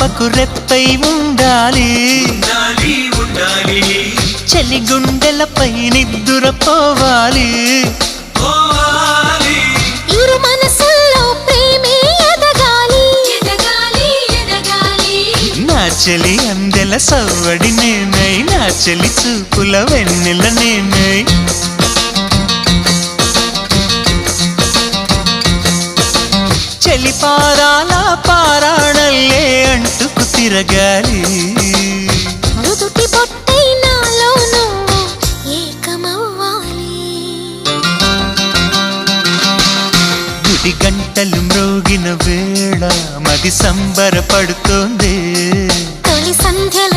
పాపకు రెప్పై ఉండాలి చలి గుండెలపై నిద్దురపోవాలి ఇరు మనసుల్లో ప్రేమే ఎదగాలి నా చెలి అందెల సవ్వడి నేనై నా చెలి చూపుల వెన్నెల నేనై చెలి పారాల పారాణల్లే అంటుకు తిరగాలి నుదుటి బొట్టై నాలో నువ్వు ఏకమవ్వాలి గుడి గంటలు మ్రోగిన వేళ మది సంబరపడుతోంది తొలి సంధ్యల